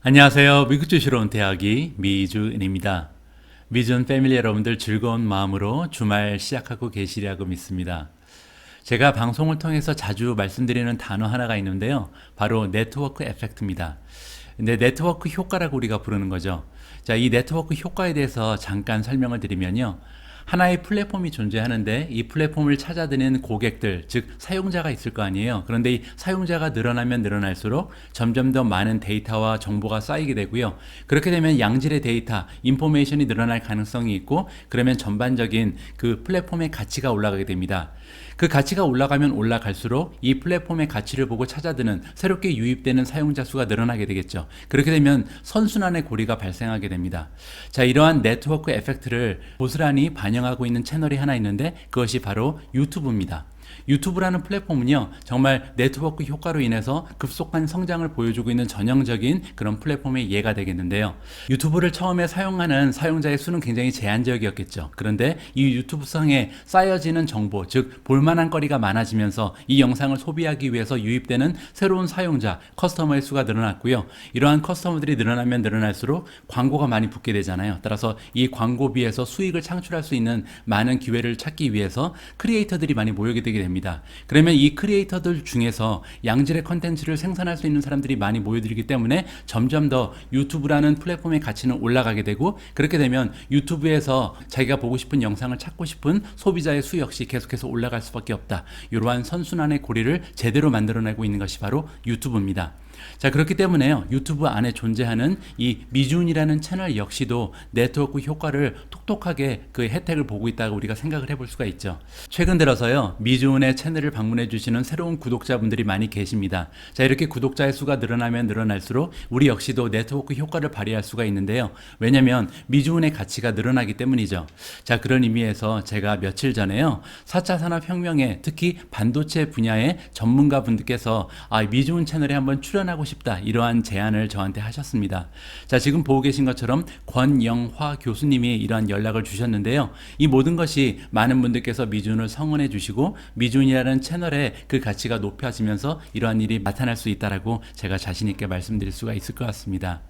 안녕하세요. 미국 주시러 온 대학이 미주은입니다. 미주은 패밀리 여러분들 즐거운 마음으로 주말 시작하고 계시리라고 믿습니다. 제가 방송을 통해서 자주 말씀드리는 단어 하나가 있는데요. 바로 네트워크 에펙트입니다. 근데 네트워크 효과라고 우리가 부르는 거죠. 자, 이 네트워크 효과에 대해서 잠깐 설명을 드리면요. 하나의 플랫폼이 존재하는데 이 플랫폼을 찾아드는 고객들, 즉 사용자가 있을 거 아니에요. 그런데 이 사용자가 늘어나면 늘어날수록 점점 더 많은 데이터와 정보가 쌓이게 되고요. 그렇게 되면 양질의 데이터, 인포메이션이 늘어날 가능성이 있고, 그러면 전반적인 그 플랫폼의 가치가 올라가게 됩니다. 그 가치가 올라가면 올라갈수록 이 플랫폼의 가치를 보고 찾아드는 새롭게 유입되는 사용자 수가 늘어나게 되겠죠. 그렇게 되면 선순환의 고리가 발생하게 됩니다. 자, 이러한 네트워크 에펙트를 고스란히 반영하고 있는 채널이 하나 있는데 그것이 바로 유튜브입니다. 유튜브라는 플랫폼은요, 정말 네트워크 효과로 인해서 급속한 성장을 보여주고 있는 전형적인 그런 플랫폼의 예가 되겠는데요. 유튜브를 처음에 사용하는 사용자의 수는 굉장히 제한적이었겠죠. 그런데 이 유튜브상에 쌓여지는 정보, 즉 볼만한 거리가 많아지면서 이 영상을 소비하기 위해서 유입되는 새로운 사용자, 커스터머의 수가 늘어났고요. 이러한 커스터머들이 늘어나면 늘어날수록 광고가 많이 붙게 되잖아요. 따라서 이 광고비에서 수익을 창출할 수 있는 많은 기회를 찾기 위해서 크리에이터들이 많이 모이게 되게 됩니다. 그러면 이 크리에이터들 중에서 양질의 컨텐츠를 생산할 수 있는 사람들이 많이 모여들기 때문에 점점 더 유튜브라는 플랫폼의 가치는 올라가게 되고, 그렇게 되면 유튜브에서 자기가 보고 싶은 영상을 찾고 싶은 소비자의 수 역시 계속해서 올라갈 수밖에 없다. 이러한 선순환의 고리를 제대로 만들어내고 있는 것이 바로 유튜브입니다. 자, 그렇기 때문에요, 유튜브 안에 존재하는 이 미주은이라는 채널 역시도 네트워크 효과를 톡톡하게 그 혜택을 보고 있다고 우리가 생각을 해볼 수가 있죠. 최근 들어서요, 미주은의 채널을 방문해 주시는 새로운 구독자분들이 많이 계십니다. 자, 이렇게 구독자의 수가 늘어나면 늘어날수록 우리 역시도 네트워크 효과를 발휘할 수가 있는데요. 왜냐면 미주은의 가치가 늘어나기 때문이죠. 자, 그런 의미에서 제가 며칠 전에요, 4차 산업혁명에 특히 반도체 분야의 전문가분들께서 미주은 채널에 한번 출연하고 싶다, 이러한 제안을 저한테 하셨습니다. 자, 지금 보고 계신 것처럼 권영화 교수님이 이러한 연락을 주셨는데요. 이 모든 것이 많은 분들께서 미주은을 성원해 주시고 미주은이라는 채널의 그 가치가 높아지면서 이러한 일이 나타날 수 있다라고 제가 자신 있게 말씀드릴 수가 있을 것 같습니다.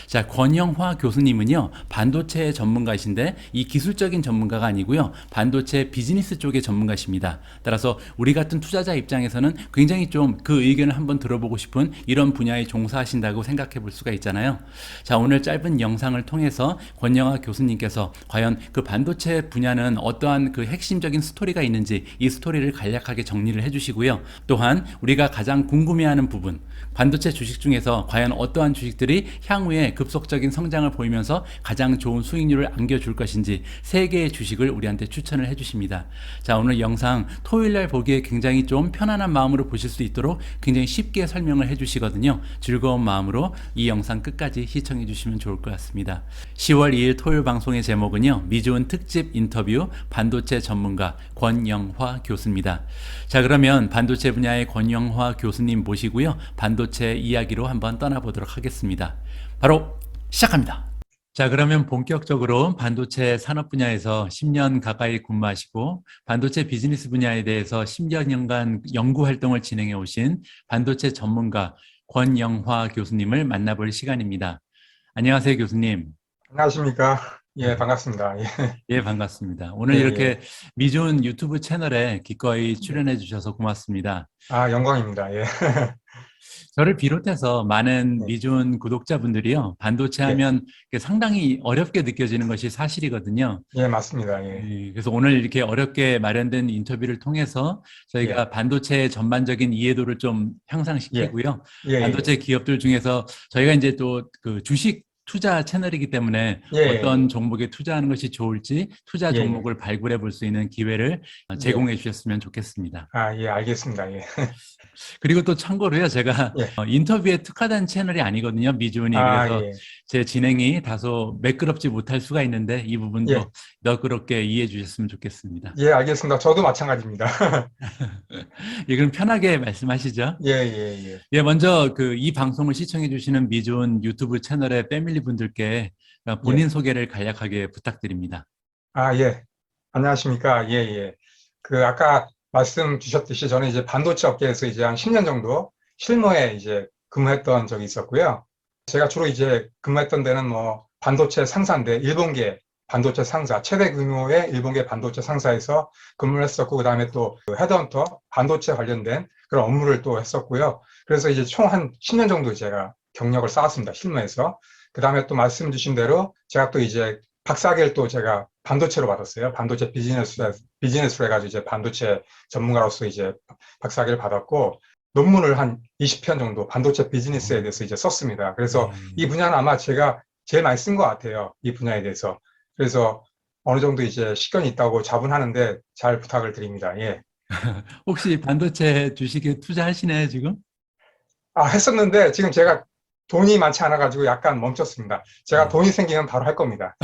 자, 권영화 교수님은요, 반도체 전문가이신데 이 기술적인 전문가가 아니고요, 반도체 비즈니스 쪽의 전문가십니다. 따라서 우리 같은 투자자 입장에서는 굉장히 좀 그 의견을 한번 들어보고 싶은 이런 분야에 종사하신다고 생각해 볼 수가 있잖아요. 자, 오늘 짧은 영상을 통해서 권영화 교수님께서 과연 그 반도체 분야는 어떠한 그 핵심적인 스토리가 있는지 이 스토리를 간략하게 정리를 해주시고요. 또한 우리가 가장 궁금해하는 부분, 반도체 주식 중에서 과연 어떠한 주식들이 향후에 급속적인 성장을 보이면서 가장 좋은 수익률을 안겨줄 것인지 3개의 주식을 우리한테 추천을 해주십니다. 자, 오늘 영상 토요일날 보기에 굉장히 좀 편안한 마음으로 보실 수 있도록 굉장히 쉽게 설명을 해주시거든요. 즐거운 마음으로 이 영상 끝까지 시청해 주시면 좋을 것 같습니다. 10월 2일 토요일 방송의 제목은요, 미주은 특집 인터뷰 반도체 전문가 권영화 교수입니다. 자, 그러면 반도체 분야의 권영화 교수님 모시고요, 반도체 이야기로 한번 떠나보도록 하겠습니다. 바로 시작합니다. 자, 그러면 본격적으로 반도체 산업 분야에서 10년 가까이 근무하시고 반도체 비즈니스 분야에 대해서 10여 년간 연구 활동을 진행해 오신 반도체 전문가 권영화 교수님을 만나볼 시간입니다. 안녕하세요, 교수님. 안녕하십니까. 예, 반갑습니다. 예, 예, 반갑습니다. 오늘 예, 이렇게 예. 미주은 유튜브 채널에 기꺼이 네. 출연해 주셔서 고맙습니다. 영광입니다. 예. 저를 비롯해서 많은 네. 미주은 구독자분들이요, 반도체 예, 하면 상당히 어렵게 느껴지는 것이 사실이거든요. 예, 맞습니다. 예, 그래서 오늘 이렇게 어렵게 마련된 인터뷰를 통해서 예, 저희가 반도체의 전반적인 이해도를 좀 예, 향상시키고요. 예, 예, 반도체 기업들 중에서 저희가 이제 또 그 주식 투자 채널이기 때문에 예, 예, 어떤 종목에 투자하는 것이 좋을지 투자 예, 예, 종목을 발굴해 볼 수 있는 기회를 예. 제공해 주셨으면 좋겠습니다. 예, 알겠습니다. 예, 그리고 또 참고로요, 제가 예. 인터뷰에 특화된 채널이 아니거든요, 미주은이. 그래서 예, 제 진행이 다소 매끄럽지 못할 수가 있는데 이 부분도 예, 너그럽게 이해해 주셨으면 좋겠습니다. 예, 알겠습니다. 저도 마찬가지입니다. 예, 그럼 편하게 말씀하시죠. 예, 예, 예, 예, 먼저 이 방송을 시청해 주시는 미주은 유튜브 채널의 패밀리 분들께 예. 본인 소개를 간략하게 부탁드립니다. 예. 안녕하십니까. 예, 예. 아까 말씀 주셨듯이 저는 이제 반도체 업계에서 이제 한 10년 정도 실무에 이제 근무했던 적이 있었고요. 제가 주로 이제 근무했던 데는 뭐 반도체 상사인데 일본계 반도체 상사, 최대 규모의 일본계 반도체 상사에서 근무를 했었고, 그다음에 또 헤드헌터 반도체 관련된 그런 업무를 또 했었고요. 그래서 이제 총 한 10년 정도 제가 경력을 쌓았습니다. 실무에서. 그다음에 또 말씀 주신 대로 제가 또 이제 박사학위를 또 제가 반도체로 받았어요. 반도체 비즈니스로 해가지고 이제 반도체 전문가로서 이제 박사학위를 받았고, 논문을 한 20편 정도 반도체 비즈니스에 대해서 이제 썼습니다. 그래서 네. 이 분야는 아마 제가 제일 많이 쓴 것 같아요. 이 분야에 대해서. 그래서 어느 정도 이제 식견이 있다고 자부하는데 잘 부탁을 드립니다. 예. 혹시 반도체 주식에 투자하시나요, 지금? 아, 했었는데 지금 제가 돈이 많지 않아가지고 약간 멈췄습니다. 제가 네. 돈이 생기면 바로 할 겁니다.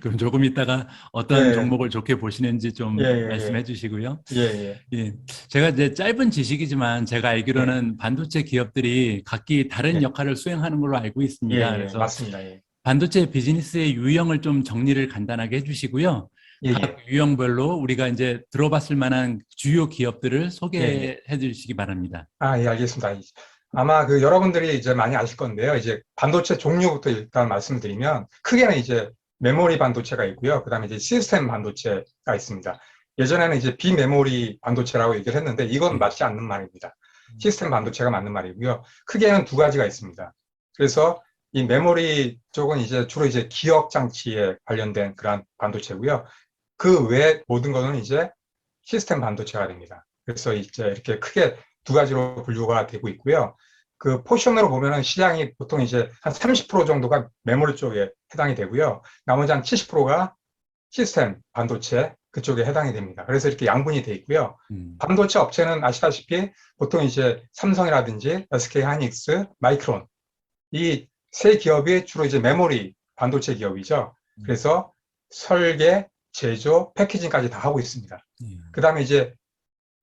그럼 조금 있다가 예, 어떤 예, 종목을 좋게 보시는지 예, 좀 예, 말씀해 주시고요. 예, 예, 예. 제가 이제 짧은 지식이지만 제가 예, 알기로는 반도체 기업들이 각기 다른 예, 역할을 수행하는 걸로 알고 예, 있습니다. 예, 그래서 맞습니다. 예, 반도체 비즈니스의 유형을 좀 정리를 간단하게 해주시고요. 예, 각 예, 유형별로 우리가 이제 들어봤을 만한 주요 기업들을 예, 예. 소개해 주시기 바랍니다. 아, 예, 알겠습니다. 아마 그 여러분들이 이제 많이 아실 건데요. 이제 반도체 종류부터 일단 말씀드리면 크게는 이제 메모리 반도체가 있고요. 그다음에 이제 시스템 반도체가 있습니다. 예전에는 이제 비메모리 반도체라고 얘기를 했는데 이건 네. 맞지 않는 말입니다. 시스템 반도체가 맞는 말이고요. 크게는 두 가지가 있습니다. 그래서 이 메모리 쪽은 이제 주로 이제 기억 장치에 관련된 그러한 반도체고요. 그 외 모든 거는 이제 시스템 반도체가 됩니다. 그래서 이제 이렇게 크게 두 가지로 분류가 되고 있고요. 그 포션으로 보면은 시장이 보통 이제 한 30% 정도가 메모리 쪽에 해당이 되고요. 나머지 한 70%가 시스템 반도체 그쪽에 해당이 됩니다. 그래서 이렇게 양분이 돼 있고요. 음, 반도체 업체는 아시다시피 보통 이제 삼성이라든지 SK 하이닉스, 마이크론 이 세 기업이 주로 이제 메모리 반도체 기업이죠. 음, 그래서 설계, 제조, 패키징까지 다 하고 있습니다. 예. 그 다음에 이제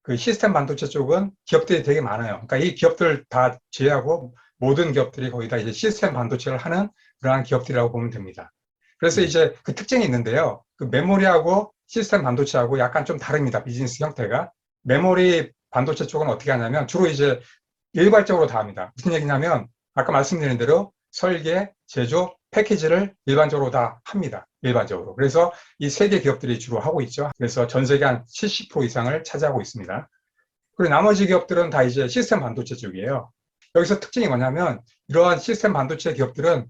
그 시스템 반도체 쪽은 기업들이 되게 많아요. 그러니까 이 기업들 다 제외하고 모든 기업들이 거의 다 이제 시스템 반도체를 하는 그러한 기업들이라고 보면 됩니다. 그래서 예. 이제 그 특징이 있는데요. 그 메모리하고 시스템 반도체하고 약간 좀 다릅니다. 비즈니스 형태가. 메모리 반도체 쪽은 어떻게 하냐면 주로 이제 일괄적으로 다 합니다. 무슨 얘기냐면 아까 말씀드린 대로 설계, 제조, 패키지를 일반적으로 다 합니다. 일반적으로. 그래서 이 세 개 기업들이 주로 하고 있죠. 그래서 전 세계 한 70% 이상을 차지하고 있습니다. 그리고 나머지 기업들은 다 이제 시스템 반도체 쪽이에요. 여기서 특징이 뭐냐면 이러한 시스템 반도체 기업들은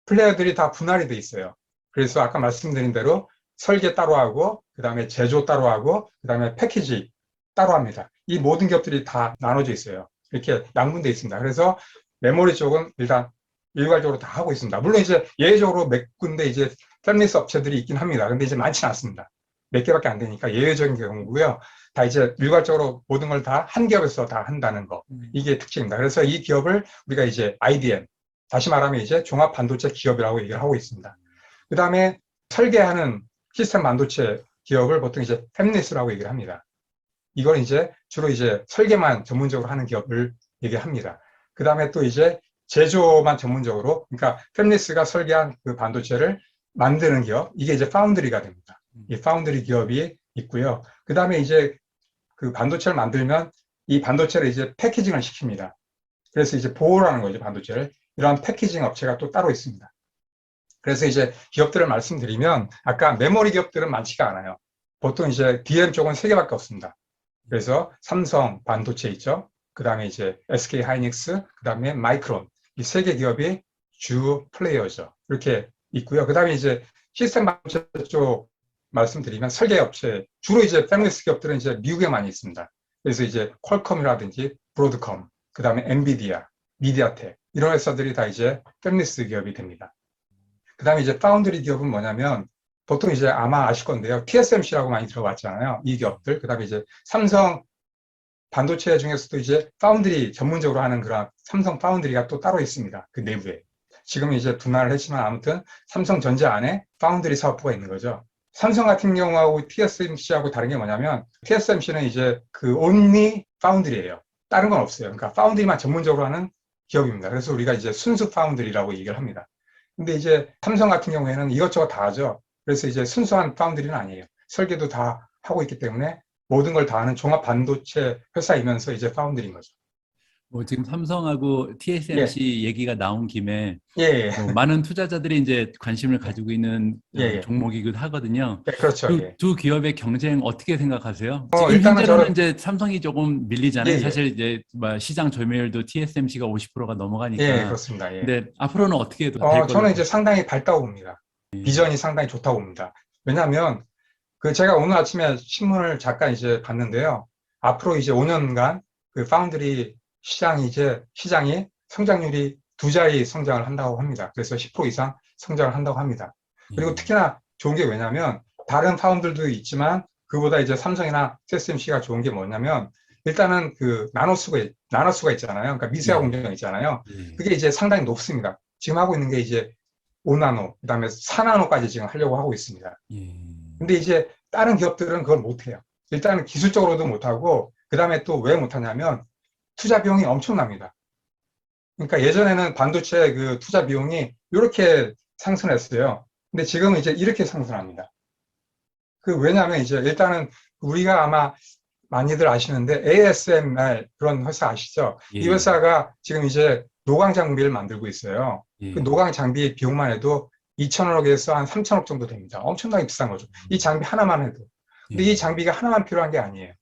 플레이어들이 다 분할이 돼 있어요. 그래서 아까 말씀드린 대로 설계 따로 하고, 그 다음에 제조 따로 하고, 그 다음에 패키지 따로 합니다. 이 모든 기업들이 다 나눠져 있어요. 이렇게 양분되어 있습니다. 그래서 메모리 쪽은 일단 일괄적으로 다 하고 있습니다. 물론 이제 예외적으로 몇 군데 이제 팹리스 업체들이 있긴 합니다. 근데 이제 많지는 않습니다. 몇 개밖에 안 되니까 예외적인 경우고요. 다 이제 일괄적으로 모든 걸 다 한 기업에서 다 한다는 거. 이게 특징입니다. 그래서 이 기업을 우리가 이제 IDM, 다시 말하면 이제 종합 반도체 기업이라고 얘기를 하고 있습니다. 그 다음에 설계하는 시스템 반도체 기업을 보통 이제 팹리스라고 얘기를 합니다. 이걸 이제 주로 이제 설계만 전문적으로 하는 기업을 얘기합니다. 그 다음에 또 이제 제조만 전문적으로, 그러니까 팹리스가 설계한 그 반도체를 만드는 기업, 이게 이제 파운드리가 됩니다. 이 파운드리 기업이 있고요. 그 다음에 이제 그 반도체를 만들면 이 반도체를 이제 패키징을 시킵니다. 그래서 이제 보호를 하는 거죠, 반도체를. 이러한 패키징 업체가 또 따로 있습니다. 그래서 이제 기업들을 말씀드리면 아까 메모리 기업들은 많지가 않아요. 보통 이제 DM 쪽은 세 개밖에 없습니다. 그래서 삼성 반도체 있죠. 그 다음에 이제 SK 하이닉스, 그 다음에 마이크론. 이 세 개 기업이 주 플레이어죠. 이렇게 있고요. 그 다음에 이제 시스템 반도체 쪽 말씀드리면 설계 업체, 주로 이제 패밀리스 기업들은 이제 미국에 많이 있습니다. 그래서 이제 퀄컴이라든지 브로드컴, 그 다음에 엔비디아, 미디아텍, 이런 회사들이 다 이제 패밀리스 기업이 됩니다. 그 다음에 이제 파운드리 기업은 뭐냐면 보통 이제 아마 아실 건데요. TSMC라고 많이 들어봤잖아요. 이 기업들. 그 다음에 이제 삼성 반도체 중에서도 이제 파운드리 전문적으로 하는 그런 삼성 파운드리가 또 따로 있습니다. 그 내부에. 지금 이제 분할을 했지만 아무튼 삼성전자 안에 파운드리 사업부가 있는 거죠. 삼성 같은 경우하고 TSMC하고 다른 게 뭐냐면 TSMC는 이제 그 only 파운드리예요. 다른 건 없어요. 그러니까 파운드리만 전문적으로 하는 기업입니다. 그래서 우리가 이제 순수 파운드리라고 얘기를 합니다. 근데 이제 삼성 같은 경우에는 이것저것 다 하죠. 그래서 이제 순수한 파운드리는 아니에요. 설계도 다 하고 있기 때문에 모든 걸 다 하는 종합 반도체 회사이면서 이제 파운드리인 거죠. 지금 삼성하고 예, TSMC 얘기가 나온 김에 예, 예, 많은 투자자들이 이제 관심을 예, 가지고 있는 예, 예, 종목이기도 하거든요. 예, 그렇죠, 예. 두 기업의 경쟁 어떻게 생각하세요? 지금 일단은 현재로는 저는, 이제 삼성이 조금 예, 밀리잖아요. 예, 사실 이제 뭐 시장 점유율도 TSMC가 50%가 예, 넘어가니까. 그렇습니다, 예. 근데 앞으로는 어떻게 될 걸로 저는 이제 보세요? 상당히 밝다고 봅니다. 비전이 상당히 좋다고 봅니다. 왜냐하면, 제가 오늘 아침에 신문을 잠깐 이제 봤는데요. 앞으로 이제 5년간 그 파운드리 시장이 성장률이 두 자리 성장을 한다고 합니다. 그래서 10% 이상 성장을 한다고 합니다. 그리고 예, 특히나 좋은 게 왜냐면 다른 파운드들도 있지만 그보다 이제 삼성이나 TSMC가 좋은 게 뭐냐면 일단은 그 나노수가 있잖아요. 그러니까 미세화 예, 공정이 있잖아요. 예, 그게 이제 상당히 높습니다. 지금 하고 있는 게 이제 5나노, 그다음에 4나노까지 지금 하려고 하고 있습니다. 예, 근데 이제 다른 기업들은 그걸 못해요. 일단은 기술적으로도 못하고, 그 다음에 또 왜 못하냐면 투자 비용이 엄청납니다. 그러니까 예전에는 반도체 그 투자 비용이 이렇게 상승했어요. 근데 지금은 이제 이렇게 상승합니다. 왜냐하면 이제 일단은 우리가 아마 많이들 아시는데 ASML 그런 회사 아시죠? 이 예, 회사가 지금 이제 노광 장비를 만들고 있어요. 그 예, 노광 장비 비용만 해도 2천억에서 한 3천억 정도 됩니다. 엄청나게 비싼 거죠. 이 장비 하나만 해도. 근데 이 예, 장비가 하나만 필요한 게 아니에요.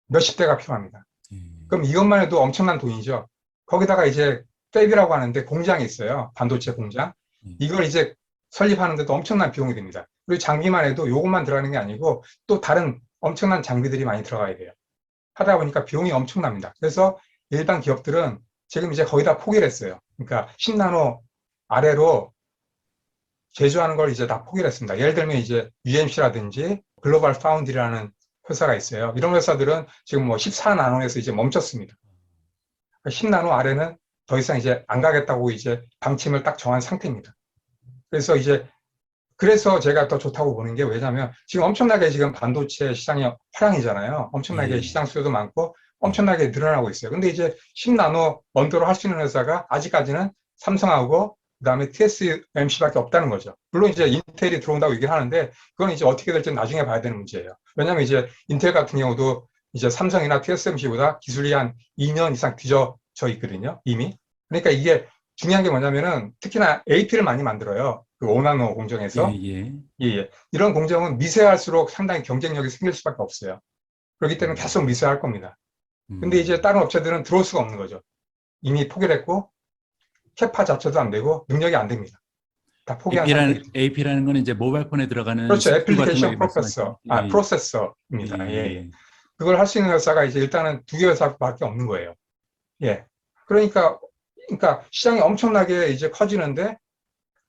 몇십 대가 필요합니다. 예, 그럼 이것만 해도 엄청난 돈이죠. 거기다가 이제 팹이라고 하는데 공장이 있어요. 반도체 공장. 예, 이걸 이제 설립하는데도 엄청난 비용이 듭니다. 그리고 장비만 해도 요것만 들어가는 게 아니고 또 다른 엄청난 장비들이 많이 들어가야 돼요. 하다 보니까 비용이 엄청납니다. 그래서 일반 기업들은 지금 이제 거의 다 포기를 했어요. 그러니까 10나노 아래로 제조하는 걸 이제 다 포기를 했습니다. 예를 들면 이제 UMC라든지 글로벌 파운드리라는 회사가 있어요. 이런 회사들은 지금 뭐 14나노에서 이제 멈췄습니다. 10나노 아래는 더 이상 이제 안 가겠다고 이제 방침을 딱 정한 상태입니다. 그래서 이제 그래서 제가 더 좋다고 보는 게 왜냐하면 지금 엄청나게 지금 반도체 시장이 화량이잖아요. 엄청나게 예, 시장 수요도 많고 예, 엄청나게 늘어나고 있어요. 근데 이제 10나노 언더로 할 수 있는 회사가 아직까지는 삼성하고 그다음에 TSMC밖에 없다는 거죠. 물론 이제 인텔이 들어온다고 얘기를 하는데 그건 이제 어떻게 될지 나중에 봐야 되는 문제예요. 왜냐하면 이제 인텔 같은 경우도 이제 삼성이나 TSMC보다 기술이 한 2년 이상 뒤져져 있거든요. 이미. 그러니까 이게 중요한 게 뭐냐면은 특히나 AP를 많이 만들어요. 그 5나노 예, 공정에서. 예, 예, 예. 이런 공정은 미세할수록 상당히 경쟁력이 생길 수밖에 없어요. 그렇기 때문에 음, 계속 미세할 겁니다. 근데 이제 음. 다른 업체들은 들어올 수가 없는 거죠. 이미 포기를 했고, 캐파 자체도 안 되고, 능력이 안 됩니다. 다 포기한 상태이기 때문에. AP라는 거는 이제 모바일 폰에 들어가는 그렇죠. CPU 같은 거 애플리케이션 말씀하시는 예, 프로세서입니다. 예, 예. 예, 그걸 할 수 있는 회사가 이제 일단은 두 개 회사밖에 없는 거예요. 예. 그러니까 시장이 엄청나게 이제 커지는데,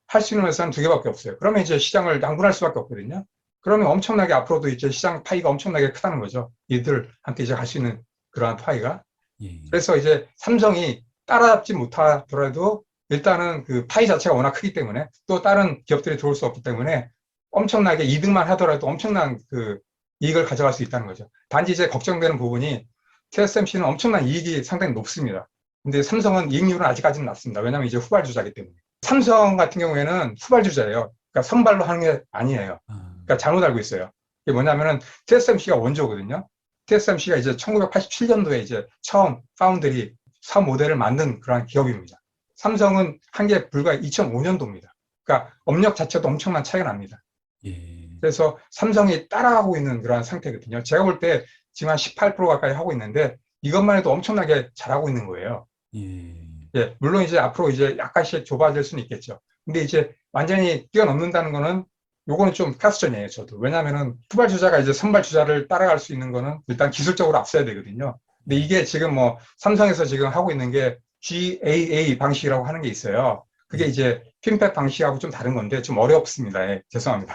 할 수 있는 회사는 두 개밖에 없어요. 그러면 이제 시장을 양분할 수밖에 없거든요. 그러면 엄청나게 앞으로도 이제 시장 파이가 엄청나게 크다는 거죠. 이들한테 이제 갈 수 있는 그러한 파이가. 예, 그래서 이제 삼성이 따라잡지 못하더라도 일단은 그 파이 자체가 워낙 크기 때문에 또 다른 기업들이 들어올 수 없기 때문에 엄청나게 이득만 하더라도 엄청난 그 이익을 가져갈 수 있다는 거죠. 단지 이제 걱정되는 부분이 TSMC는 엄청난 이익이 상당히 높습니다. 근데 삼성은 이익률은 아직까지는 낮습니다. 왜냐하면 이제 후발주자이기 때문에. 삼성 같은 경우에는 후발주자예요. 그러니까 선발로 하는 게 아니에요. 아, 그러니까 잘못 알고 있어요. 이게 뭐냐면은 TSMC가 원조거든요. TSMC가 이제 1987년도에 이제 처음 파운드리 사업 모델을 만든 그런 기업입니다. 삼성은 한 게 불과 2005년도입니다. 그러니까 업력 자체도 엄청난 차이가 납니다. 예, 그래서 삼성이 따라가고 있는 그런 상태거든요. 제가 볼 때 지금 한 18% 가까이 하고 있는데 이것만 해도 엄청나게 잘하고 있는 거예요. 예, 예, 물론 이제 앞으로 이제 약간씩 좁아질 수는 있겠죠. 근데 이제 완전히 뛰어넘는다는 거는 요거는 좀 가스전이에요, 저도. 왜냐면은 후발 주자가 이제 선발 주자를 따라갈 수 있는 거는 일단 기술적으로 앞서야 되거든요. 근데 예, 이게 지금 뭐 삼성에서 지금 하고 있는 게 GAA 방식이라고 하는 게 있어요. 그게 예. 이제 핀팻 방식하고 좀 다른 건데 좀 어렵습니다. 예, 죄송합니다.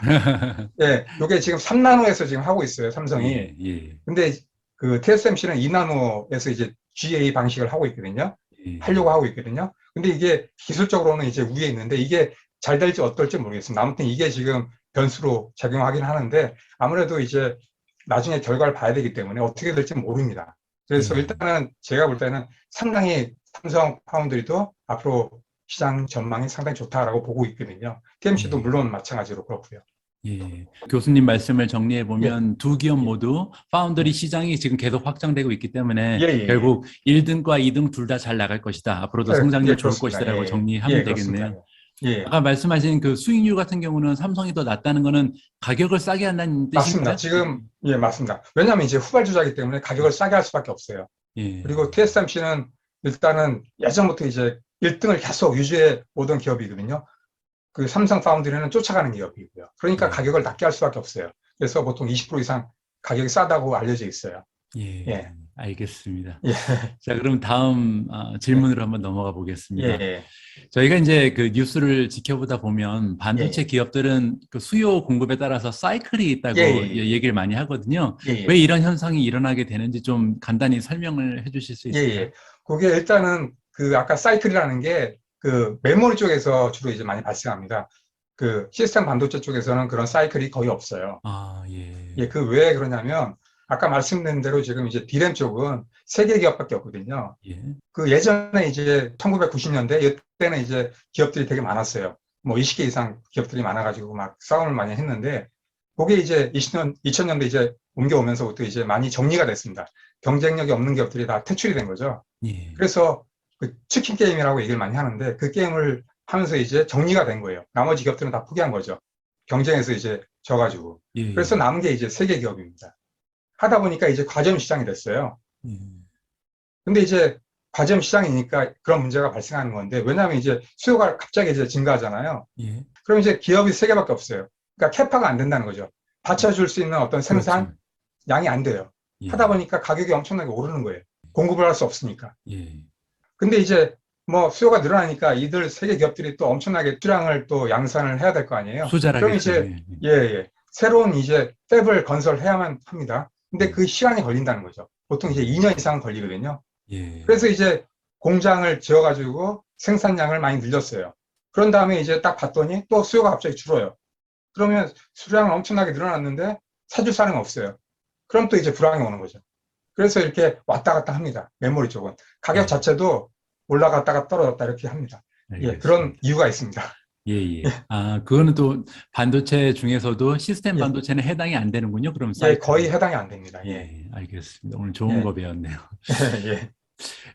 예, 요게 지금 3나노에서 지금 하고 있어요, 삼성이. 예, 예, 근데 그 TSMC는 2나노에서 이제 GA 방식을 하고 있거든요. 예, 하려고 하고 있거든요. 근데 이게 기술적으로는 이제 위에 있는데 이게 잘 될지 어떨지 모르겠습니다. 아무튼 이게 지금 변수로 작용하긴 하는데 아무래도 이제 나중에 결과를 봐야 되기 때문에 어떻게 될지 모릅니다. 그래서 예, 일단은 제가 볼 때는 상당히 삼성 파운드리도 앞으로 시장 전망이 상당히 좋다라고 보고 있거든요. TMC도 예. 물론 마찬가지로 그렇고요. 예. 교수님 말씀을 정리해 예, 보면 두 기업 예, 모두 파운드리 예, 시장이 지금 계속 확장되고 있기 때문에 예, 예, 예. 결국 1등과 2등 둘 다 잘 나갈 것이다. 앞으로도 예, 성장률 좋을 그렇습니다. 것이다라고 예, 정리하면 예, 그렇습니다. 되겠네요. 예, 예. 아까 말씀하신 그 수익률 같은 경우는 삼성이 더 낮다는 거는 가격을 싸게 한다는 맞습니다. 뜻인가요? 지금, 예, 맞습니다. 왜냐하면 이제 후발주자이기 때문에 가격을 싸게 할 수밖에 없어요. 예. 그리고 TSMC는 일단은 예전부터 이제 1등을 계속 유지해 오던 기업이거든요. 그 삼성 파운드리는 쫓아가는 기업이고요. 그러니까 예. 가격을 낮게 할 수밖에 없어요. 그래서 보통 20% 이상 가격이 싸다고 알려져 있어요. 예. 예, 알겠습니다. 예, 자, 그럼 다음 예, 질문으로 한번 넘어가 보겠습니다. 예, 저희가 이제 그 뉴스를 지켜보다 보면 예, 반도체 예, 기업들은 그 수요 공급에 따라서 사이클이 예, 있다고 예, 얘기를 많이 하거든요. 예, 왜 예, 이런 현상이 일어나게 되는지 좀 간단히 설명을 해 주실 수 예, 있을까요? 예. 그게 일단은 그 아까 사이클이라는 게 그 메모리 쪽에서 주로 이제 많이 발생합니다. 그 시스템 반도체 쪽에서는 그런 사이클이 거의 없어요. 아, 예. 예, 그 왜 그러냐면 아까 말씀드린 대로 지금 이제 디램 쪽은 세 개 기업밖에 없거든요. 예. 그 예전에 이제 1990년대 이때는 이제 기업들이 되게 많았어요. 뭐 20개 이상 기업들이 많아가지고 막 싸움을 많이 했는데 그게 이제 2000년대 이제 옮겨오면서부터 이제 많이 정리가 됐습니다. 경쟁력이 없는 기업들이 다 퇴출이 된 거죠. 예. 그래서 그 치킨 게임이라고 얘기를 많이 하는데 그 게임을 하면서 이제 정리가 된 거예요. 나머지 기업들은 다 포기한 거죠. 경쟁에서 이제 져가지고. 그래서 예. 남은 게 이제 세 개 기업입니다. 하다 보니까 이제 과점 시장이 됐어요. 예. 근데 이제 과점 시장이니까 그런 문제가 발생하는 건데, 왜냐하면 이제 수요가 갑자기 이제 증가하잖아요. 예. 그럼 이제 기업이 세 개밖에 없어요. 그러니까 캐파가 안 된다는 거죠. 받쳐줄 수 있는 어떤 그렇죠. 생산 양이 안 돼요. 하다 예. 보니까 가격이 엄청나게 오르는 거예요. 공급을 할 수 없으니까. 예. 근데 이제 뭐 수요가 늘어나니까 이들 세 개 기업들이 또 엄청나게 수량을 또 양산을 해야 될 거 아니에요. 그럼 수잘하겠죠. 이제 예. 예, 예. 새로운 이제 팹을 건설해야만 합니다. 근데 예. 그 시간이 걸린다는 거죠. 보통 이제 2년 이상 걸리거든요. 예. 그래서 이제 공장을 지어가지고 생산량을 많이 늘렸어요. 그런 다음에 이제 딱 봤더니 또 수요가 갑자기 줄어요. 그러면 수량은 엄청나게 늘어났는데 사줄 사람이 없어요. 그럼 또 이제 불황이 오는 거죠. 그래서 이렇게 왔다 갔다 합니다. 메모리 쪽은. 가격 예. 자체도 올라갔다가 떨어졌다 이렇게 합니다. 예, 그런 알겠습니다. 이유가 있습니다. 예, 예. 아, 그거는 또 반도체 중에서도 시스템 예, 반도체는 해당이 안 되는군요. 그럼 예, 거의 사이클은. 해당이 안 됩니다. 예, 예, 알겠습니다. 오늘 좋은 예, 거 배웠네요. 예,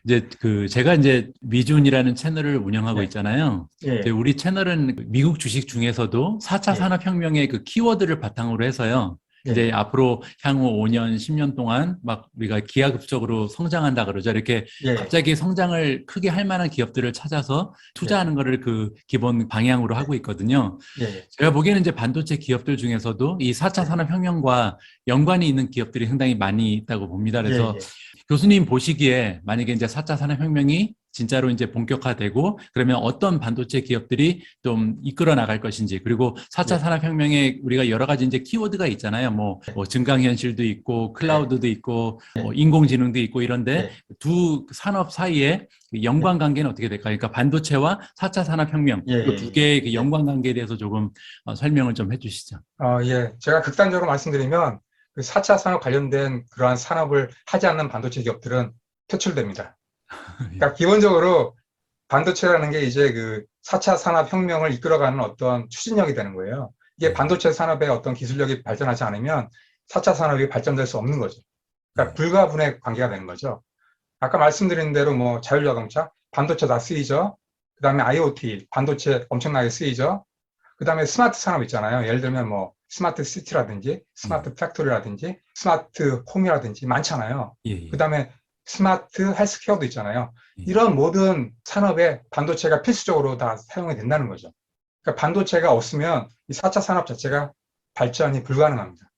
이제 그 제가 이제 미준이라는 채널을 운영하고 예, 있잖아요. 이제 예, 우리 채널은 미국 주식 중에서도 4차 예, 산업혁명의 그 키워드를 바탕으로 해서요. 이제 예, 앞으로 향후 5년, 10년 동안 막 우리가 기하급적으로 성장한다 그러죠. 이렇게 예, 갑자기 성장을 크게 할 만한 기업들을 찾아서 예, 투자하는 거를 그 기본 방향으로 하고 있거든요. 예, 제가 보기에는 이제 반도체 기업들 중에서도 이 4차 예, 산업혁명과 연관이 있는 기업들이 상당히 많이 있다고 봅니다. 예, 그래서 예, 교수님 보시기에 만약에 이제 4차 산업혁명이 진짜로 이제 본격화되고 그러면 어떤 반도체 기업들이 좀 이끌어 나갈 것인지 그리고 4차 예, 산업혁명에 우리가 여러 가지 이제 키워드가 있잖아요. 뭐 증강현실도 있고 예, 클라우드도 있고 뭐 예, 인공지능도 있고 이런데 예, 두 산업 사이에 그 예, 연관관계는 어떻게 될까요? 그러니까 반도체와 4차 산업혁명 예, 이 두 예, 개의 그 예. 연관관계에 대해서 조금 설명을 좀 해주시죠. 예. 제가 극단적으로 말씀드리면 그 4차 산업 관련된 그러한 산업을 하지 않는 반도체 기업들은 퇴출됩니다. 그러니까 기본적으로 반도체라는 게 이제 그 4차 산업혁명을 이끌어가는 어떤 추진력이 되는 거예요. 이게 예, 반도체 산업의 어떤 기술력이 발전하지 않으면 4차 산업이 발전될 수 없는 거죠. 그러니까 예, 불가분의 관계가 되는 거죠. 아까 말씀드린 대로 뭐 자율자동차, 반도체 다 쓰이죠. 그 다음에 IoT, 반도체 엄청나게 쓰이죠. 그 다음에 스마트 산업 있잖아요. 예를 들면 뭐 스마트 시티라든지 예, 스마트 팩토리라든지 스마트 홈이라든지 많잖아요. 예, 그 예, 다음에 스마트 헬스케어도 있잖아요. 예, 이런 모든 산업에 반도체가 필수적으로 다 사용이 된다는 거죠. 그러니까 반도체가 없으면 이 4차 산업 자체가 발전이 불가능합니다.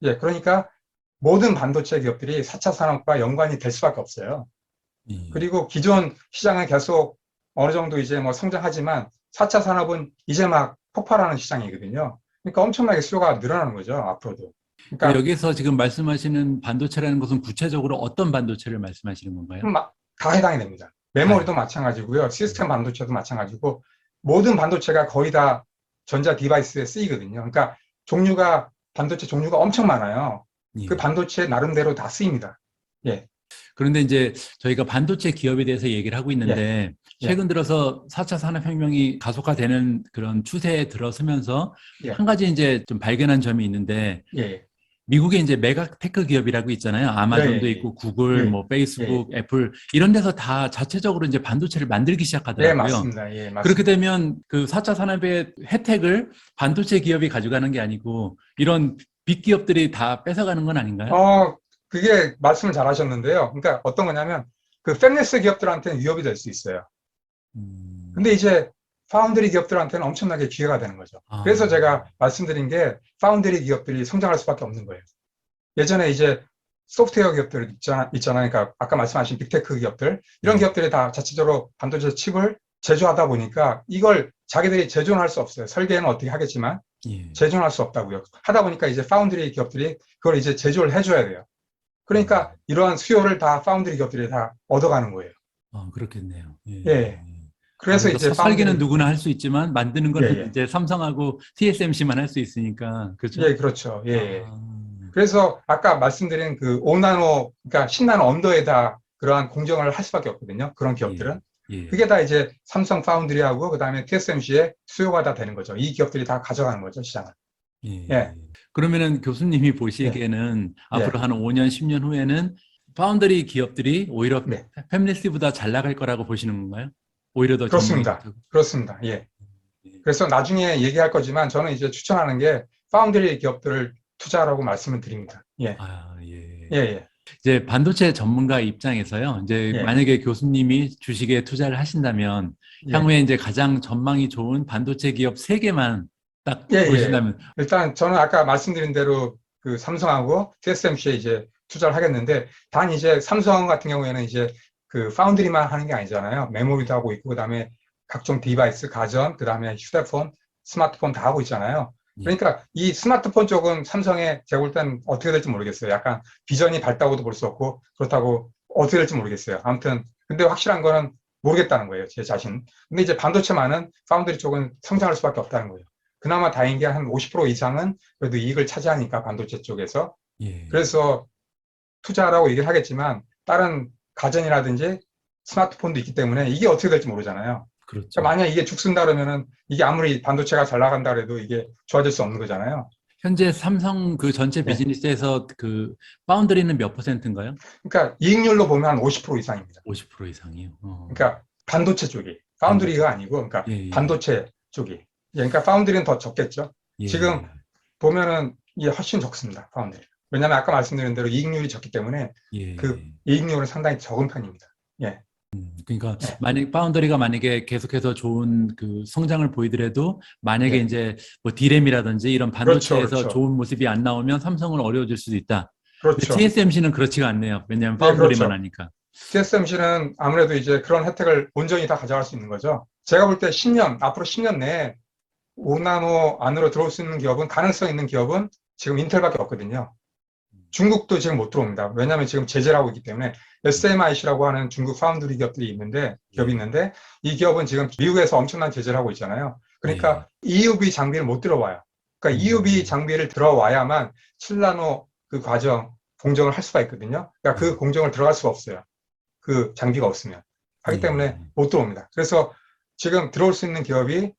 예, 그러니까 모든 반도체 기업들이 4차 산업과 연관이 될 수밖에 없어요. 예. 그리고 기존 시장은 계속 어느 정도 이제 뭐 성장하지만 4차 산업은 이제 막 폭발하는 시장이거든요. 그러니까 엄청나게 수요가 늘어나는 거죠, 앞으로도. 그러니까 그러니까 여기서 지금 말씀하시는 반도체라는 것은 구체적으로 어떤 반도체를 말씀하시는 건가요? 다 해당이 됩니다. 다요. 메모리도 마찬가지고요. 예. 시스템 반도체도 마찬가지고 모든 반도체가 거의 다 전자 디바이스에 쓰이거든요. 그러니까 반도체 종류가 엄청 많아요. 그 예. 반도체 나름대로 다 쓰입니다. 예, 그런데 이제 저희가 반도체 기업에 대해서 얘기를 하고 예, 있는데 예, 최근 들어서 4차 산업혁명이 가속화되는 그런 추세에 들어서면서 예, 한 가지 이제 좀 발견한 점이 있는데 예, 미국에 이제 메가테크 기업이라고 있잖아요. 예, 아마존도 예, 있고 구글, 예, 뭐 예, 예, 페이스북, 애플 이런 데서 다 자체적으로 이제 반도체를 만들기 예, 시작하더라고요. 맞습니다. 예, 그렇게 맞습니다. 되면 그 4차 산업의 혜택을 반도체 기업이 가져가는 게 아니고 이런 빅 기업들이 다 뺏어가는 건 아닌가요? 그게 말씀을 잘 하셨는데요. 그러니까 어떤 거냐면, 그 팹리스 기업들한테는 위협이 될 수 있어요. 근데 음, 이제 파운드리 기업들한테는 엄청나게 기회가 되는 거죠. 그래서 아, 제가 말씀드린 게 파운드리 기업들이 성장할 수밖에 없는 거예요. 예전에 이제 소프트웨어 기업들 있잖아요. 그러니까 아까 말씀하신 빅테크 기업들, 이런 예, 기업들이 다 자체적으로 반도체 칩을 제조하다 보니까 이걸 자기들이 제조는 할 수 없어요. 설계는 어떻게 하겠지만 예, 제조는 할 수 없다고요. 하다 보니까 이제 파운드리 기업들이 그걸 이제 제조를 해줘야 돼요. 그러니까 음, 이러한 수요를 다 파운드리 기업들이 다 얻어가는 거예요. 그렇겠네요. 예, 예. 예. 예. 그래서 그러니까 이제 설계는 파운드리, 누구나 할 수 있지만 만드는 예, 거는 예. 이제 삼성하고 TSMC만 할 수 있으니까, 그렇죠? 예, 그렇죠. 예, 예. 아, 그래서 아까 말씀드린 그 5나노, 그러니까 10나노 언더에다 그러한 공정을 할 수밖에 없거든요. 그런 예, 기업들은. 예, 그게 다 이제 삼성 파운드리하고 그다음에 TSMC의 수요가 다 되는 거죠. 이 기업들이 다 가져가는 거죠, 시장을. 예, 예. 그러면은 교수님이 예, 보시기에는 예, 앞으로 한 5년, 10년 후에는 파운더리 기업들이 오히려 네. 팹리스보다 잘 나갈 거라고 보시는 건가요? 오히려 더 전망이 그렇습니다. 좋다고? 그렇습니다. 예. 예. 그래서 나중에 얘기할 거지만 저는 이제 추천하는 게 파운드리 기업들을 투자하라고 말씀을 드립니다. 예, 아, 예, 예. 예, 이제 반도체 전문가 입장에서요. 이제 예, 만약에 교수님이 주식에 투자를 하신다면 예, 향후에 이제 가장 전망이 좋은 반도체 기업 세개만 딱 예, 예. 고르신다면, 일단 저는 아까 말씀드린 대로 그 삼성하고 TSMC에 이제 투자를 하겠는데, 단 이제 삼성 같은 경우에는 이제 그 파운드리만 하는 게 아니잖아요. 메모리도 하고 있고, 그다음에 각종 디바이스, 가전, 그다음에 휴대폰, 스마트폰 다 하고 있잖아요. 예. 그러니까 이 스마트폰 쪽은 삼성에 제가 볼 땐 어떻게 될지 모르겠어요. 약간 비전이 밝다고도 볼 수 없고, 그렇다고 어떻게 될지 모르겠어요. 아무튼, 근데 확실한 거는 모르겠다는 거예요. 제 자신. 근데 이제 반도체만은 파운드리 쪽은 성장할 수밖에 없다는 거예요. 그나마 다행인 게 한 50% 이상은 그래도 이익을 차지하니까 반도체 쪽에서. 예. 그래서 투자라고 얘기를 하겠지만 다른 가전이라든지 스마트폰도 있기 때문에 이게 어떻게 될지 모르잖아요. 그렇죠. 그러니까 만약 이게 죽순다 그러면은 이게 아무리 반도체가 잘 나간다 그래도 이게 좋아질 수 없는 거잖아요. 현재 삼성 그 전체 예. 비즈니스에서 그 파운드리는 몇 퍼센트인가요? 그러니까 이익률로 보면 한 50% 이상입니다. 50% 이상이요. 그러니까 반도체 쪽이 반도체. 파운드리가 아니고 그러니까 예, 예, 반도체 쪽이. 예, 그러니까 파운드리는 더 적겠죠. 지금 예, 보면은 이게 훨씬 적습니다. 파운드리. 왜냐하면 아까 말씀드린 대로 이익률이 적기 때문에 그 예. 이익률은 상당히 적은 편입니다. 예, 그러니까 예, 만약 파운더리가 만약에 계속해서 좋은 그 성장을 보이더라도 만약에 예. 이제 뭐 디램이라든지 이런 그렇죠, 반도체에서 그렇죠, 좋은 모습이 안 나오면 삼성은 어려워질 수도 있다. 근데 그렇죠. TSMC는 그렇지가 않네요. 왜냐하면 예, 파운더리만 그렇죠. 하니까. TSMC는 아무래도 이제 그런 혜택을 온전히 다 가져갈 수 있는 거죠. 제가 볼 때 10년, 앞으로 10년 내에 5나노 안으로 들어올 수 있는 기업은, 가능성 있는 기업은 지금 인텔밖에 없거든요. 중국도 지금 못 들어옵니다. 왜냐하면 지금 제재를 하고 있기 때문에 SMIC라고 하는 중국 파운드리 기업이 예, 있는데 이 기업은 지금 미국에서 엄청난 제재를 하고 있잖아요. 예, 그러니까 EUV 장비를 못 들어와요. 그러니까 EUV 음, 장비를 들어와야만 7나노 그 과정 공정을 할 수가 있거든요. 그러니까 그 예, 공정을 들어갈 수가 없어요. 그 장비가 없으면. 하기 때문에 예, 못 들어옵니다. 그래서 지금 들어올 수 있는 기업이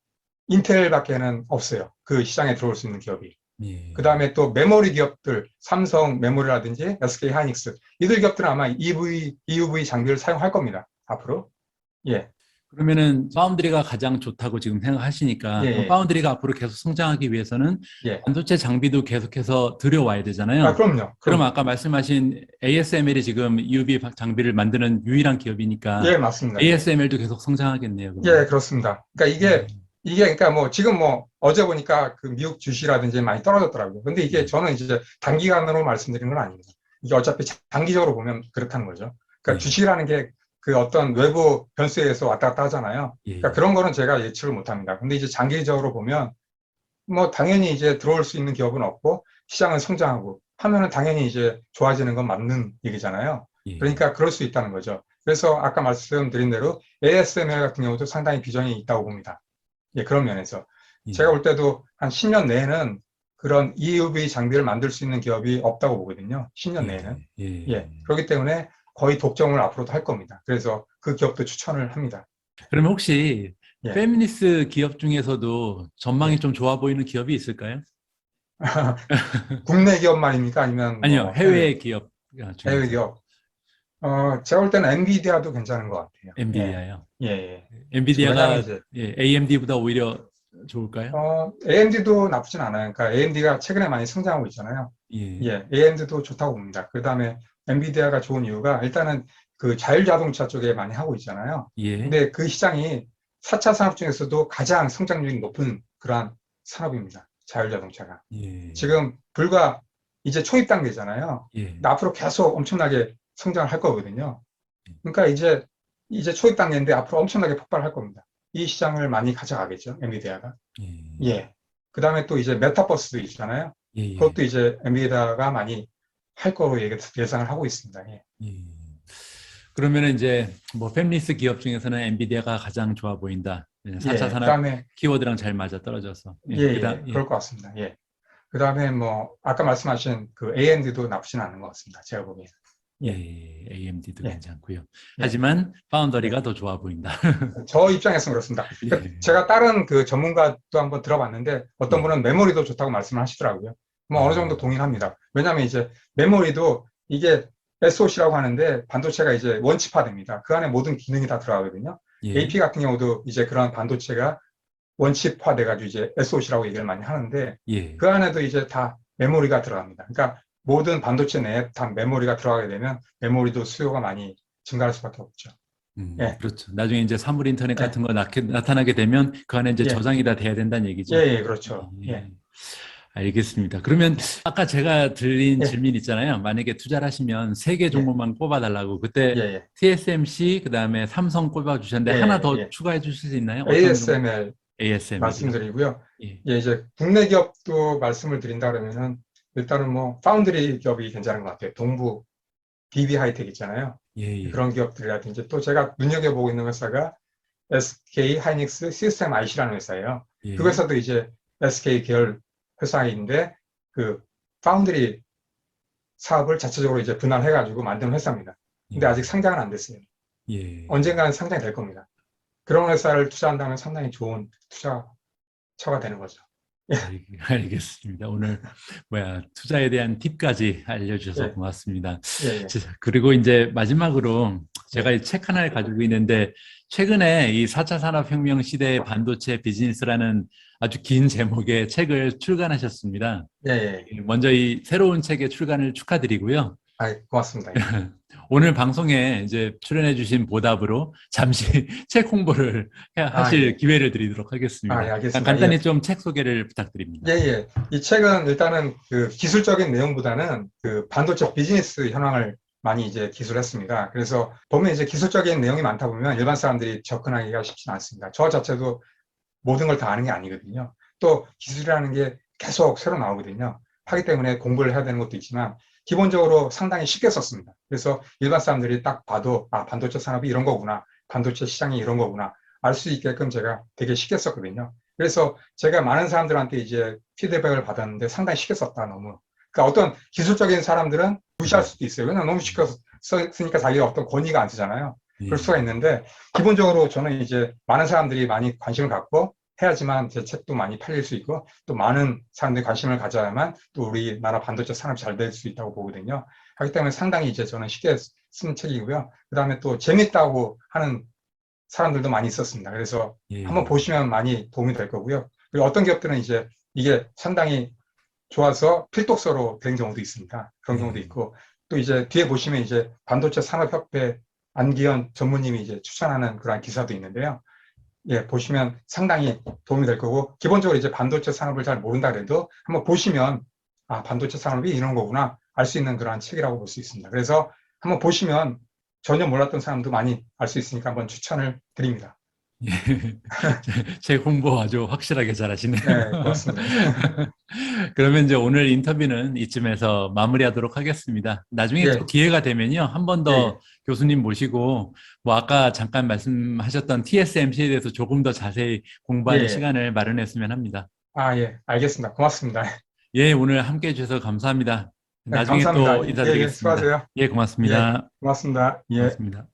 인텔밖에는 없어요. 그 시장에 들어올 수 있는 기업이. 그 예. 다음에 또 메모리 기업들, 삼성 메모리라든지 SK 하이닉스, 이들 기업들은 아마 EUV 장비를 사용할 겁니다. 앞으로. 예, 그러면은 파운드리가 가장 좋다고 지금 예, 생각하시니까 그럼 예, 파운드리가 앞으로 계속 성장하기 위해서는 예. 반도체 장비도 계속해서 들여와야 아, 되잖아요. 그럼요, 그럼 그럼요. 아까 말씀하신 ASML이 지금 EUV 장비를 만드는 유일한 기업이니까 예, 맞습니다. 예, ASML도 계속 성장하겠네요, 그러면. 예, 그렇습니다. 그러니까 음, 이게 그러니까 뭐 지금 뭐 어제 보니까 그 미국 주식이라든지 많이 떨어졌더라고요. 근데 이게 예, 저는 이제 단기간으로 말씀드리는 건 아닙니다. 이게 어차피 장기적으로 보면 그렇다는 거죠. 그러니까 예, 주식이라는 게 그 어떤 외부 변수에 의해서 왔다 갔다 하잖아요. 그러니까 예, 그런 거는 제가 예측을 못 합니다. 근데 이제 장기적으로 보면 뭐 당연히 이제 들어올 수 있는 기업은 없고 시장은 성장하고 하면은 당연히 이제 좋아지는 건 맞는 얘기잖아요. 예, 그러니까 그럴 수 있다는 거죠. 그래서 아까 말씀드린 대로 ASML 같은 경우도 상당히 비전이 있다고 봅니다. 예, 그런 면에서. 제가 예, 볼 때도 한 10년 내에는 그런 EUV 장비를 만들 수 있는 기업이 없다고 보거든요. 10년 내에는. 예, 예, 예, 그렇기 때문에 거의 독점을 앞으로도 할 겁니다. 그래서 그 기업도 추천을 합니다. 그러면 혹시 예, 페미니스트 기업 중에서도 전망이 예. 좀 좋아 보이는 기업이 있을까요? 국내 기업 말입니까? 아니면 아니요, 뭐 해외 기업 해외 중에서 기업? 제가 볼 때는 엔비디아도 괜찮은 것 같아요. 예, 엔비디아요. 예, 예. 지금 왜냐하면 엔비디아가 이제 AMD보다 오히려 좋을까요? AMD도 나쁘진 않아요. 그러니까 AMD가 최근에 많이 성장하고 있잖아요. 예, 예, AMD도 좋다고 봅니다. 그 다음에 엔비디아가 좋은 이유가 일단은 그 자율자동차 쪽에 많이 하고 있잖아요. 예, 근데 그 시장이 4차 산업 중에서도 가장 성장률이 높은 그러한 산업입니다. 자율자동차가. 예, 지금 불과 이제 초입 단계잖아요. 예, 근데 앞으로 계속 엄청나게 성장을 할 거거든요. 그러니까 이제 초입 단계인데 앞으로 엄청나게 폭발할 겁니다. 이 시장을 많이 가져가겠죠, 엔비디아가. 예, 예. 그 다음에 또 이제 메타버스도 있잖아요. 예, 그것도 예, 이제 엔비디아가 많이 할 거로 예상을 하고 있습니다. 예. 예. 그러면 이제 뭐 팹리스 기업 중에서는 엔비디아가 가장 좋아 보인다. 4차 예. 그 산업 다음에, 키워드랑 잘 맞아 떨어져서. 예, 예, 예. 그다음 예. 그럴 것 같습니다. 예. 그 다음에 뭐, 아까 말씀하신 그 AMD도 나쁘진 않은 것 같습니다. 제가 보기에는. 예, 예. AMD도 예. 괜찮고요. 예. 하지만 예. 파운더리가 더 좋아 보인다. 저 입장에서는 그렇습니다. 그 예, 제가 다른 그 전문가도 한번 들어봤는데 어떤 예. 분은 메모리도 좋다고 말씀을 하시더라고요. 뭐 어느 정도 아, 동의합니다. 왜냐하면 이제 메모리도 이게 SOC라고 하는데 반도체가 이제 원칩화됩니다. 그 안에 모든 기능이 다 들어가거든요. 예, AP 같은 경우도 이제 그런 반도체가 원칩화돼가지고 이제 SOC라고 얘기를 많이 하는데 예. 그 안에도 이제 다 메모리가 들어갑니다. 그러니까 모든 반도체 내에 다 메모리가 들어가게 되면 메모리도 수요가 많이 증가할 수밖에 없죠. 예, 그렇죠. 나중에 이제 사물 인터넷 예, 같은 거 나타나게 되면 그 안에 이제 예, 저장이 다 돼야 된다는 예, 얘기죠. 예, 그렇죠. 예. 예, 알겠습니다. 그러면 아까 제가 드린 예, 질문 있잖아요. 만약에 투자를 하시면 세 개 예, 종목만 꼽아달라고. 그때 예, 예, TSMC, 그다음에 삼성 꼽아주셨는데 하나 예, 더 예. 추가해 주실 수 있나요? 어떤 종목? ASML ASML이요? 말씀드리고요. 예. 예, 이제 국내 기업도 말씀을 드린다 그러면은 일단은 뭐 파운드리 기업이 괜찮은 것 같아요. 동부 DB 하이텍 있잖아요. 예, 예. 그런 기업들이라든지 또 제가 눈여겨보고 있는 회사가 SK 하이닉스 시스템 IC라는 회사예요. 그 예. 회사도 이제 SK 계열 회사인데 그 파운드리 사업을 자체적으로 이제 분할해가지고 만든 회사입니다. 근데 아직 예. 상장은 안 됐어요. 예. 언젠가는 상장이 될 겁니다. 그런 회사를 투자한다면 상당히 좋은 투자처가 되는 거죠. 예, 알겠습니다. 오늘 투자에 대한 팁까지 알려주셔서 예, 고맙습니다. 예, 그리고 이제 마지막으로 제가 예, 이 책 하나를 가지고 있는데 최근에 이 4차 산업혁명 시대의 반도체 비즈니스라는 아주 긴 제목의 책을 출간하셨습니다. 예, 예. 먼저 이 새로운 책의 출간을 축하드리고요. 아, 고맙습니다. 예. 오늘 방송에 이제 출연해 주신 보답으로 잠시 책 홍보를 아, 하실 예. 기회를 드리도록 아, 예, 하겠습니다. 알겠습니다. 예, 간단히 좀 책 소개를 예, 부탁드립니다. 예. 이 책은 일단은 그 기술적인 내용보다는 그 반도체 비즈니스 현황을 많이 이제 기술했습니다. 그래서 보면 이제 기술적인 내용이 많다 보면 일반 사람들이 접근하기가 쉽지는 않습니다. 저 자체도 모든 걸 다 아는 게 아니거든요. 또 기술이라는 게 계속 새로 나오거든요. 하기 때문에 공부를 해야 되는 것도 있지만 기본적으로 상당히 쉽게 썼습니다. 그래서 일반 사람들이 딱 봐도 아, 반도체 산업이 이런 거구나. 반도체 시장이 이런 거구나. 알 수 있게끔 제가 되게 쉽게 썼거든요. 그래서 제가 많은 사람들한테 이제 피드백을 받았는데 상당히 쉽게 썼다, 너무. 그러니까 어떤 기술적인 사람들은 무시할 수도 있어요. 왜냐면 너무 쉽게 썼으니까 자기가 어떤 권위가 안 쓰잖아요. 그럴 수가 예, 있는데 기본적으로 저는 이제 많은 사람들이 많이 관심을 갖고 해야지만 제 책도 많이 팔릴 수 있고 또 많은 사람들이 관심을 가져야만 또 우리나라 반도체 산업이 잘 될 수 있다고 보거든요. 하기 때문에 상당히 이제 저는 쉽게 쓴 책이고요. 그 다음에 또 재밌다고 하는 사람들도 많이 있었습니다. 그래서 한번 예, 보시면 많이 도움이 될 거고요. 그리고 어떤 기업들은 이제 이게 상당히 좋아서 필독서로 된 경우도 있습니다. 그런 경우도 예, 있고 또 이제 뒤에 보시면 이제 반도체 산업협회 안기현 전무님이 이제 추천하는 그런 기사도 있는데요. 예, 보시면 상당히 도움이 될 거고 기본적으로 이제 반도체 산업을 잘 모른다 그래도 한번 보시면 아, 반도체 산업이 이런 거구나 알 수 있는 그런 책이라고 볼 수 있습니다. 그래서 한번 보시면 전혀 몰랐던 사람도 많이 알 수 있으니까 한번 추천을 드립니다. 예. 책 홍보 아주 확실하게 잘하시네요. 네, 고맙습니다. 그러면 이제 오늘 인터뷰는 이쯤에서 마무리하도록 하겠습니다. 나중에 또 예, 기회가 되면요. 한 번 예, 더 예, 교수님 모시고 뭐 아까 잠깐 말씀하셨던 TSMC에 대해서 조금 더 자세히 예, 공부하는 예. 시간을 마련했으면 합니다. 아, 예, 알겠습니다. 고맙습니다. 예, 오늘 함께 해주셔서 감사합니다. 네, 나중에 감사합니다. 또 예, 예, 인사드리겠습니다. 수고하세요. 예, 예, 고맙습니다. 고맙습니다. 예. 고맙습니다.